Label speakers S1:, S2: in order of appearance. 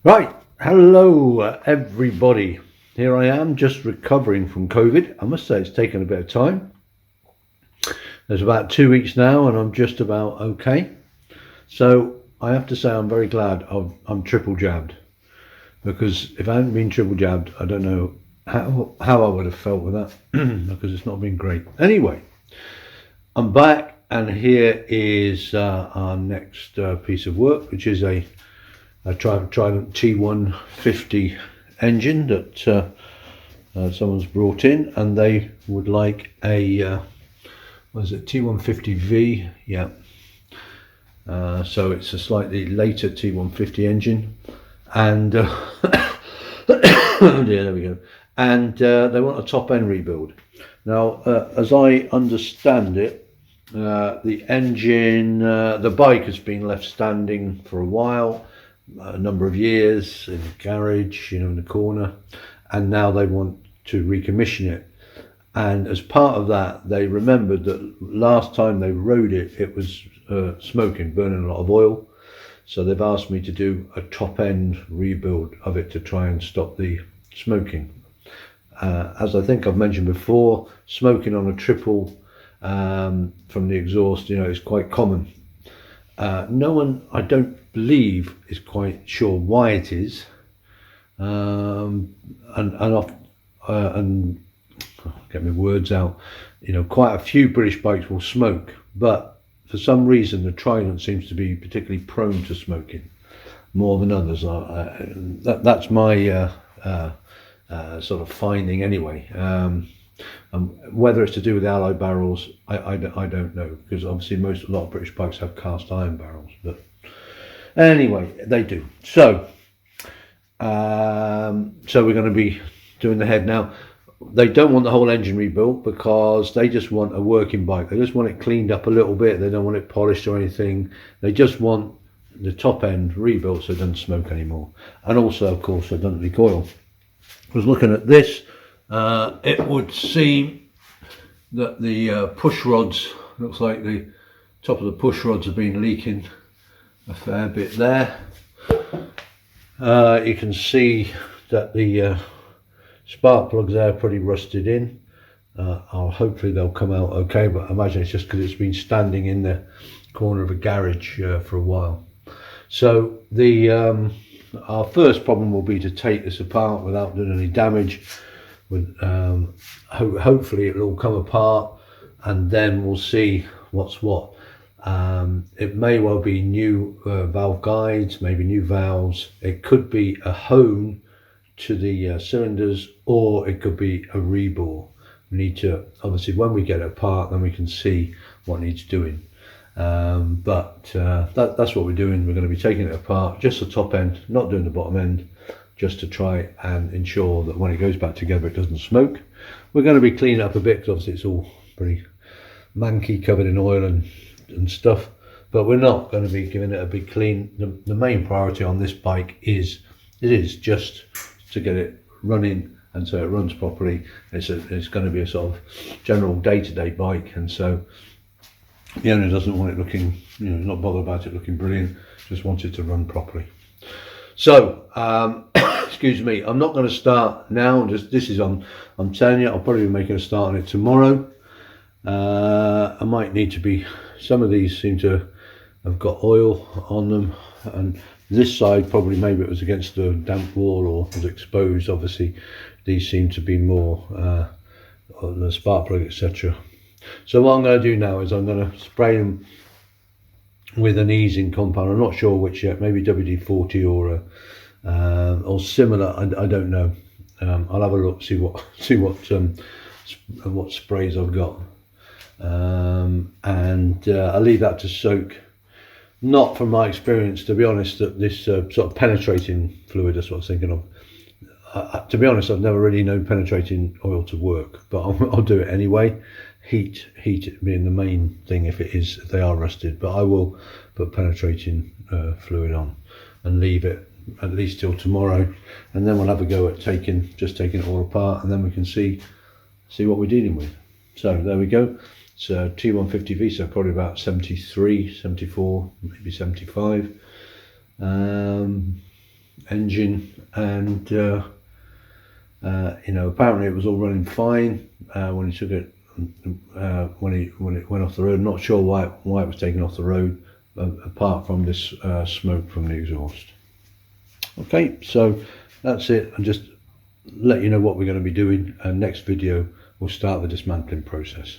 S1: Right, hello everybody. Here I am, just recovering from COVID. I must say it's taken a bit of time. There's about 2 weeks now and I'm just about okay. So I have to say I'm very glad I'm triple jabbed, because if I hadn't been triple jabbed, I don't know how I would have felt with that because it's not been great. Anyway, I'm back and here is our next piece of work, which is a Triumph Trident T150 engine that someone's brought in, and they would like a what is it, T150V? Yeah. So it's a slightly later T150 engine, and oh dear, there we go. And they want a top end rebuild. Now, as I understand it, the engine, the bike has been left standing for a while. A number of years in the garage, in the corner, and now they want to recommission it. And as part of that, they remembered that last time they rode it, it was smoking, burning a lot of oil. So they've asked me to do a top end rebuild of it to try and stop the smoking. As I think I've mentioned before, smoking on a triple from the exhaust, is quite common. No one, I don't believe, is quite sure why it is, and get my words out. Quite a few British bikes will smoke, but for some reason the Trident seems to be particularly prone to smoking more than others. That's my sort of finding anyway. Whether it's to do with the alloy barrels, I don't know, because obviously a lot of British bikes have cast iron barrels, but anyway, they do. So we're going to be doing the head now. They don't want the whole engine rebuilt because they just want a working bike. They just want it cleaned up a little bit. They don't want it polished or anything. They just want the top end rebuilt so it doesn't smoke anymore, and also, of course, it doesn't leak oil. I was looking at this. It would seem that the push rods, looks like the top of the push rods have been leaking a fair bit there. You can see that the spark plugs there are pretty rusted in. Hopefully they'll come out okay, but I imagine it's just because it's been standing in the corner of a garage for a while. So our first problem will be to take this apart without doing any damage. Hopefully it'll all come apart, and then we'll see what's what. It may well be new valve guides, maybe new valves. It could be a hone to the cylinders, or it could be a rebore. We need to, obviously, when we get it apart, then we can see what needs doing. But that's what we're doing. We're going to be taking it apart, just the top end, not doing the bottom end, just to try and ensure that when it goes back together it doesn't smoke. We're going to be cleaning up a bit because obviously it's all pretty manky, covered in oil and stuff, but we're not going to be giving it a big clean. The main priority on this bike is just to get it running, and so it runs properly. It's going to be a sort of general day-to-day bike, and so the owner doesn't want it looking, not bothered about it looking brilliant, just wants it to run properly. So excuse me, I'm not going to start now. I'm telling you, I'll probably be making a start on it tomorrow. I might need to be, some of these seem to have got oil on them, and this side probably, maybe it was against a damp wall or was exposed. Obviously these seem to be more on the spark plug, etc. So what I'm going to do now is I'm going to spray them with an easing compound. I'm not sure which yet, maybe WD-40 or similar. I don't know. I'll have a look, see what sprays I've got, and I'll leave that to soak. Not from my experience, to be honest, that this sort of penetrating fluid, that's what I was thinking of. To be honest, I've never really known penetrating oil to work, but I'll do it anyway. Heat it being the main thing if they are rusted, but I will put penetrating fluid on and leave it at least till tomorrow, and then we'll have a go at taking it all apart, and then we can see what we're dealing with. So there we go. It's a T150V, so probably about 73, 74, maybe 75. engine, and you know, apparently it was all running fine when he took it when it went off the road. I'm not sure why it was taken off the road, apart from this smoke from the exhaust. Okay, so that's it. And just let you know what we're going to be doing. Next video we'll start the dismantling process.